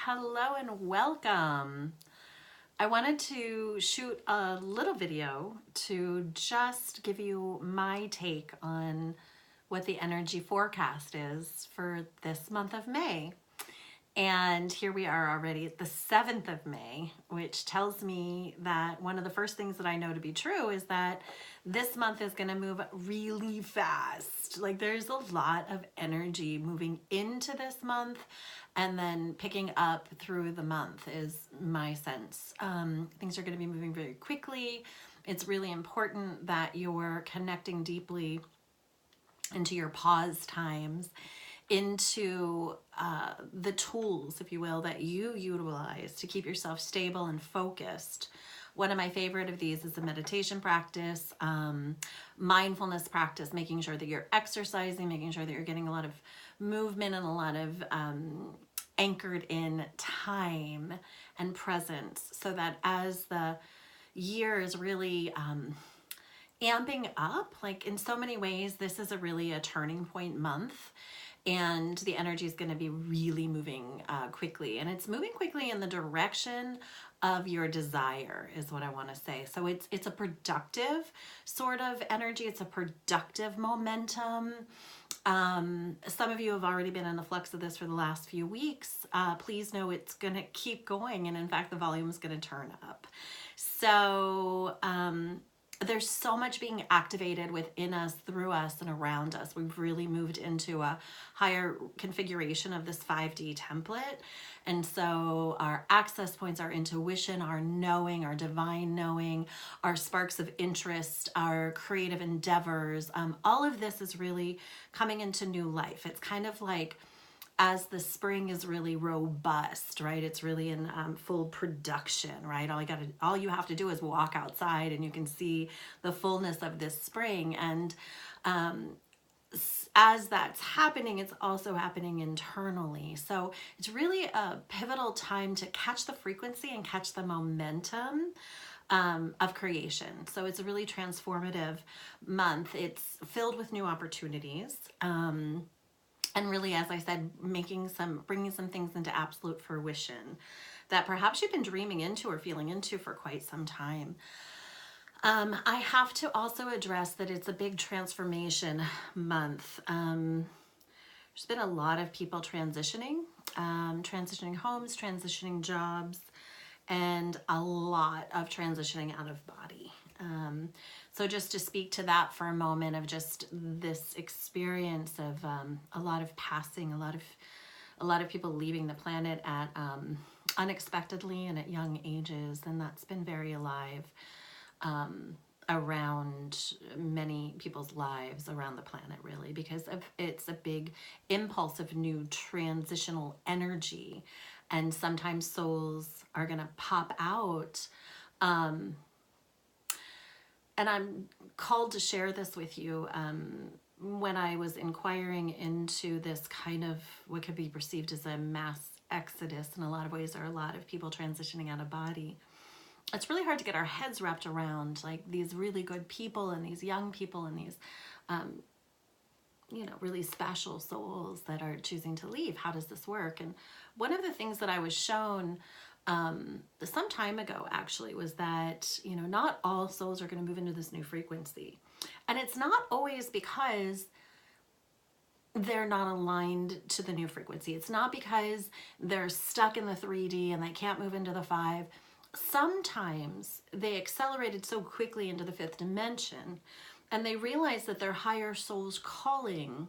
Hello and welcome. I wanted to shoot a little video to just give you my take on what the energy forecast is for this month of May. And here we are already at the 7th of May, which tells me that one of the first things that I know to be true is that this month is going to move really fast. Like there's a lot of energy moving into this month and then picking up through the month is my sense. Things are going to be moving very quickly. It's really important that you're connecting deeply into your pause times, into the tools, if you will, that you utilize to keep yourself stable and focused. One of my favorite of these is a meditation practice, mindfulness practice, making sure that you're exercising, making sure that you're getting a lot of movement and a lot of anchored in time and presence, so that as the year is really amping up, like in so many ways, this is really a turning point month. And the energy is going to be really moving quickly. And it's moving quickly in the direction of your desire is what I want to say. So it's a productive sort of energy. It's a productive momentum. Some of you have already been in the flux of this for the last few weeks. Please know it's going to keep going. And in fact, the volume is going to turn up. So there's so much being activated within us, through us, and around us. We've really moved into a higher configuration of this 5D template. And so our access points, our intuition, our knowing, our divine knowing, our sparks of interest, our creative endeavors, all of this is really coming into new life. It's kind of like as the spring is really robust, right? It's really in full production, right? All you have to do is walk outside and you can see the fullness of this spring. And as that's happening, it's also happening internally. So it's really a pivotal time to catch the frequency and catch the momentum of creation. So it's a really transformative month. It's filled with new opportunities. And really, as I said, bringing some things into absolute fruition that perhaps you've been dreaming into or feeling into for quite some time. I have to also address that it's a big transformation month. There's been a lot of people transitioning homes, transitioning jobs, and a lot of transitioning out of body. So just to speak to that for a moment, of just this experience of a lot of passing, a lot of people leaving the planet at unexpectedly and at young ages, and that's been very alive around many people's lives around the planet, really, because it's a big impulse of new transitional energy, and sometimes souls are going to pop out. And I'm called to share this with you. When I was inquiring into this kind of what could be perceived as a mass exodus, in a lot of ways, there are a lot of people transitioning out of body. It's really hard to get our heads wrapped around, like, these really good people and these young people and these, really special souls that are choosing to leave. How does this work? And one of the things that I was shown some time ago, actually, was that, not all souls are going to move into this new frequency. And it's not always because they're not aligned to the new frequency. It's not because they're stuck in the 3D and they can't move into the 5. Sometimes they accelerated so quickly into the 5th dimension and they realize that their higher soul's calling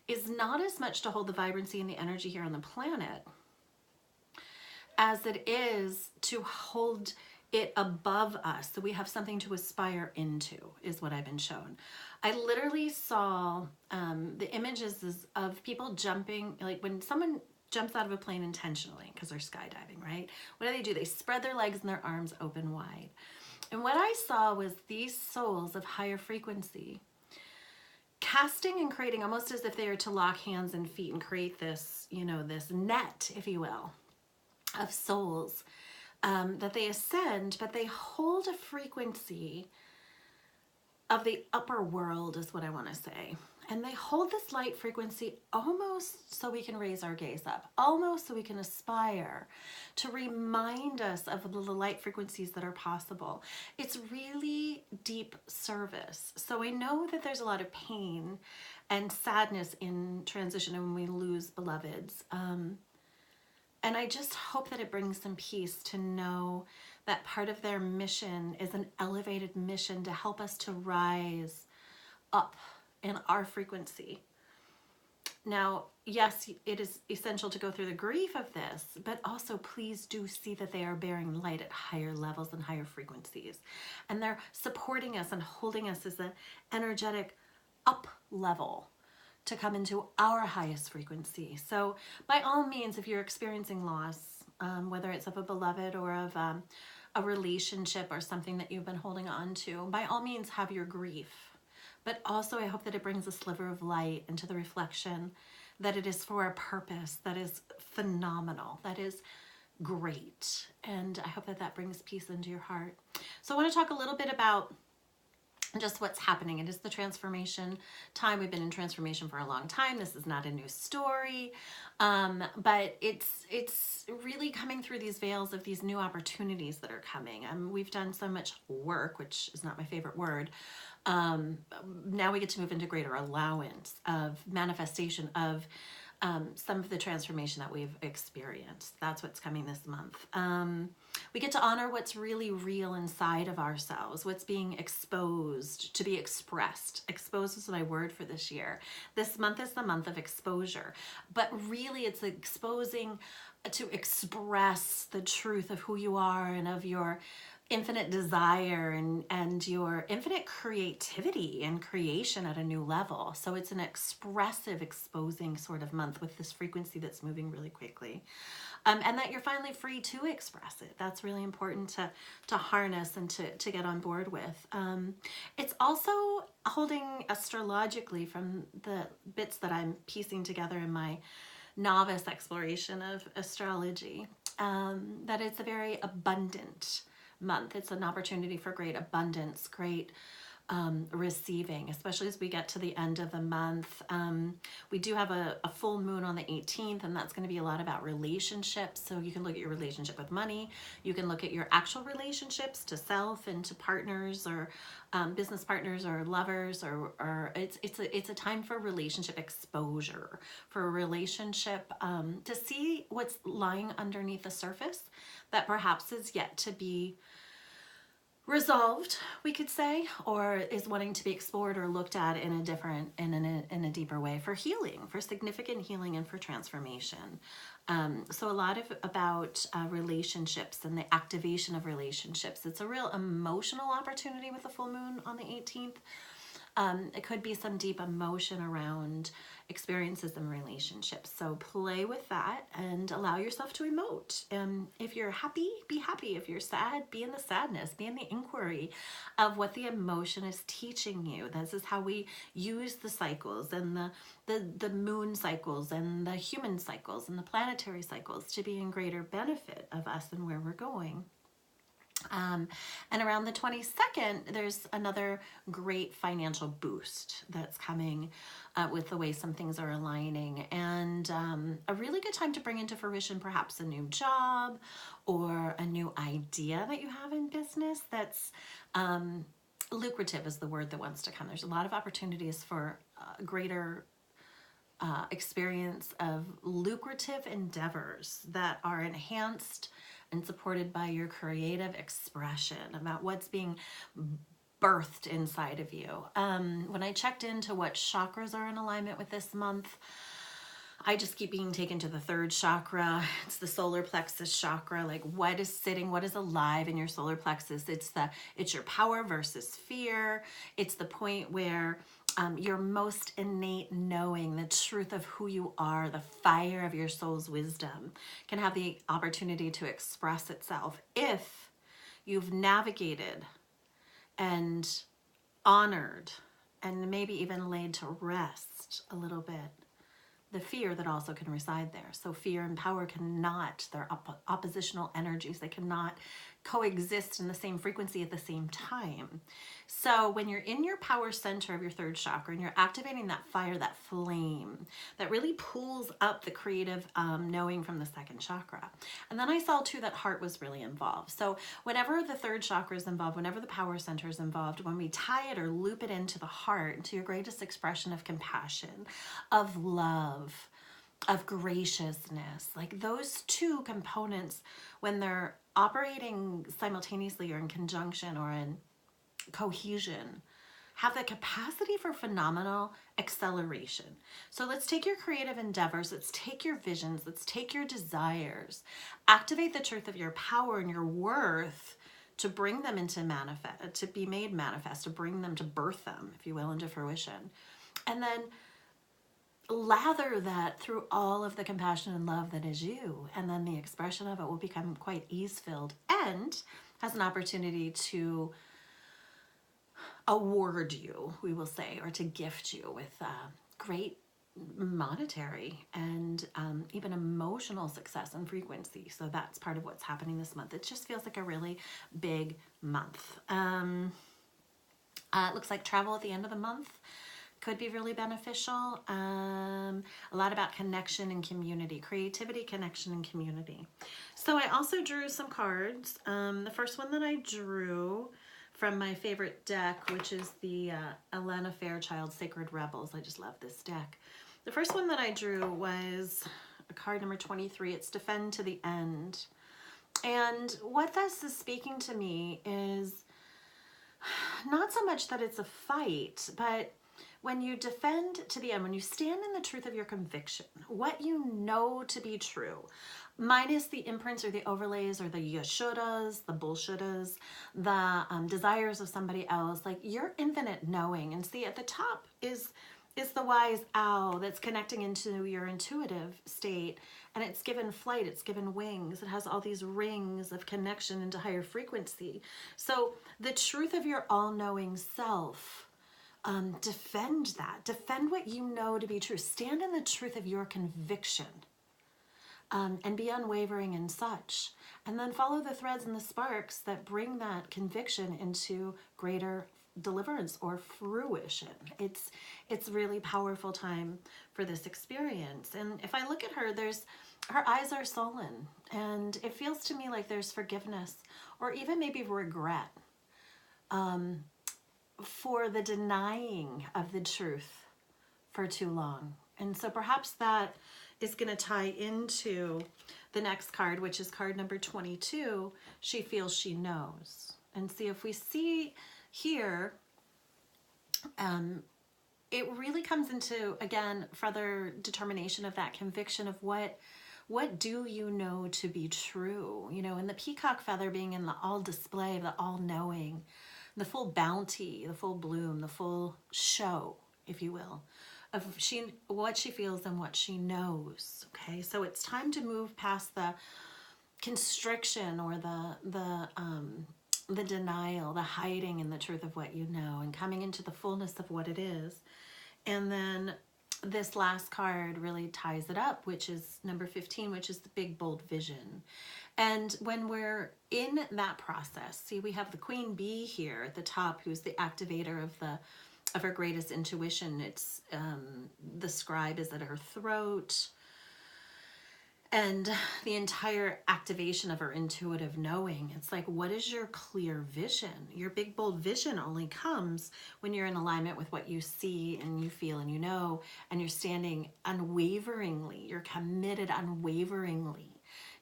is not as much to hold the vibrancy and the energy here on the planet as it is to hold it above us, so we have something to aspire into, is what I've been shown. I literally saw the images of people jumping, like when someone jumps out of a plane intentionally because they're skydiving, right? What do? They spread their legs and their arms open wide. And what I saw was these souls of higher frequency casting and creating, almost as if they were to lock hands and feet and create this, this net, if you will, of souls that they ascend, but they hold a frequency of the upper world, is what I want to say. And they hold this light frequency almost so we can raise our gaze up, almost so we can aspire, to remind us of the light frequencies that are possible. It's really deep service. So I know that there's a lot of pain and sadness in transition and when we lose beloveds. And I just hope that it brings some peace to know that part of their mission is an elevated mission to help us to rise up in our frequency. Now, yes, it is essential to go through the grief of this, but also please do see that they are bearing light at higher levels and higher frequencies. And they're supporting us and holding us as an energetic up level to come into our highest frequency. So by all means, if you're experiencing loss, whether it's of a beloved or of a relationship or something that you've been holding on to, by all means have your grief. But also I hope that it brings a sliver of light into the reflection that it is for a purpose that is phenomenal, that is great. And I hope that that brings peace into your heart. So I want to talk a little bit about just what's happening. It is the transformation time. We've been in transformation for a long time. This is not a new story, but it's really coming through these veils of these new opportunities that are coming. We've done so much work, which is not my favorite word. Now we get to move into greater allowance of manifestation of some of the transformation that we've experienced. That's what's coming this month. We get to honor what's really real inside of ourselves, what's being exposed to be expressed. Exposed is my word for this year. This month is the month of exposure, but really it's exposing to express the truth of who you are and of your infinite desire and your infinite creativity and creation at a new level. So it's an expressive, exposing sort of month with this frequency that's moving really quickly. And that you're finally free to express it. That's really important to harness and to get on board with. It's also holding astrologically from the bits that I'm piecing together in my novice exploration of astrology, that it's a very abundant month. It's an opportunity for great abundance, great receiving, especially as we get to the end of the month. We do have a full moon on the 18th, and that's going to be a lot about relationships. So you can look at your relationship with money. You can look at your actual relationships to self and to partners or business partners or lovers, or it's a time for relationship exposure, for a relationship to see what's lying underneath the surface that perhaps is yet to be resolved, we could say, or is wanting to be explored or looked at in a different, in a deeper way for healing, for significant healing and for transformation. So a lot about relationships and the activation of relationships. It's a real emotional opportunity with the full moon on the 18th. It could be some deep emotion around experiences and relationships. So play with that and allow yourself to emote. If you're happy, be happy. If you're sad, be in the sadness, be in the inquiry of what the emotion is teaching you. This is how we use the cycles and the moon cycles and the human cycles and the planetary cycles to be in greater benefit of us and where we're going. And around the 22nd, there's another great financial boost that's coming with the way some things are aligning, and a really good time to bring into fruition perhaps a new job or a new idea that you have in business that's lucrative is the word that wants to come. There's a lot of opportunities for greater experience of lucrative endeavors that are enhanced and supported by your creative expression about what's being birthed inside of you. When I checked into what chakras are in alignment with this month, I just keep being taken to the third chakra. It's the solar plexus chakra. Like what is sitting, what is alive in your solar plexus? It's your power versus fear. It's the point where your most innate knowing, the truth of who you are, the fire of your soul's wisdom can have the opportunity to express itself if you've navigated and honored and maybe even laid to rest a little bit the fear that also can reside there. So fear and power cannot, they're oppositional energies. They cannot coexist in the same frequency at the same time. So when you're in your power center of your third chakra and you're activating that fire, that flame that really pulls up the creative knowing from the second chakra. And then I saw too that heart was really involved. So whenever the third chakra is involved, whenever the power center is involved, when we tie it or loop it into the heart, into your greatest expression of compassion, of love, of graciousness, like those two components, when they're operating simultaneously or in conjunction or in cohesion, have the capacity for phenomenal acceleration. So let's take your creative endeavors, let's take your visions, let's take your desires, activate the truth of your power and your worth to bring them into manifest, to be made manifest, to bring them, to birth them, if you will, into fruition. And then lather that through all of the compassion and love that is you. And then the expression of it will become quite ease-filled and has an opportunity to award you, we will say, or to gift you with great monetary and even emotional success and frequency. So that's part of what's happening this month. It just feels like a really big month. It looks like travel at the end of the month could be really beneficial. A lot about connection and community, creativity, connection, and community. So I also drew some cards. The first one that I drew from my favorite deck, which is the Elena Fairchild Sacred Rebels. I just love this deck. The first one that I drew was card number 23. It's Defend to the End. And what this is speaking to me is not so much that it's a fight, but when you defend to the end, when you stand in the truth of your conviction, what you know to be true, minus the imprints or the overlays or the you shouldas, the bullshittas, the desires of somebody else, like your infinite knowing. And see, at the top is the wise owl that's connecting into your intuitive state, and it's given flight, it's given wings, it has all these rings of connection into higher frequency. So the truth of your all-knowing self, defend that. Defend what you know to be true. Stand in the truth of your conviction, and be unwavering in such. And then follow the threads and the sparks that bring that conviction into greater deliverance or fruition. It's really powerful time for this experience. And if I look at her, her eyes are sullen, and it feels to me like there's forgiveness or even maybe regret for the denying of the truth for too long. And so perhaps that is going to tie into the next card, which is card number 22. She feels she knows. And see, if we see here, it really comes into, again, further determination of that conviction of what do you know to be true? You know, and the peacock feather being in the all display, the all knowing, the full bounty, the full bloom, the full show, if you will, of what she feels and what she knows. Okay, so it's time to move past the constriction or the denial, the hiding in the truth of what you know, and coming into the fullness of what it is. And then this last card really ties it up, which is number 15, which is the big bold vision. And when we're in that process, see, we have the queen bee here at the top, who's the activator of her greatest intuition. It's the scribe is at her throat, and the entire activation of her intuitive knowing. It's like, what is your clear vision? Your big bold vision only comes when you're in alignment with what you see and you feel and you know, and you're standing unwaveringly, you're committed unwaveringly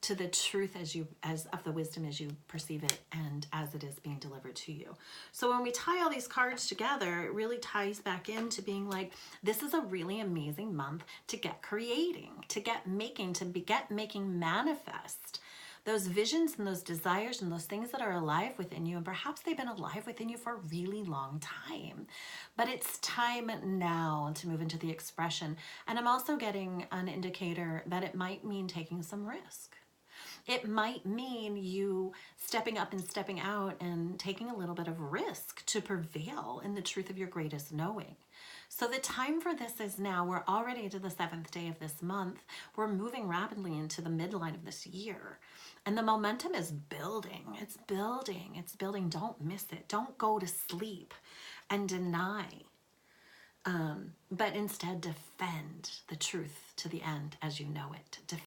to the truth as of the wisdom as you perceive it and as it is being delivered to you. So when we tie all these cards together, it really ties back into being like, this is a really amazing month to get creating, to get making manifest those visions and those desires and those things that are alive within you. And perhaps they've been alive within you for a really long time, but it's time now to move into the expression. And I'm also getting an indicator that it might mean taking some risk. It might mean you stepping up and stepping out and taking a little bit of risk to prevail in the truth of your greatest knowing. So the time for this is now. We're already to the 7th day of this month. We're moving rapidly into the midline of this year. And the momentum is building. It's building. It's building. Don't miss it. Don't go to sleep and deny. But instead defend the truth to the end as you know it.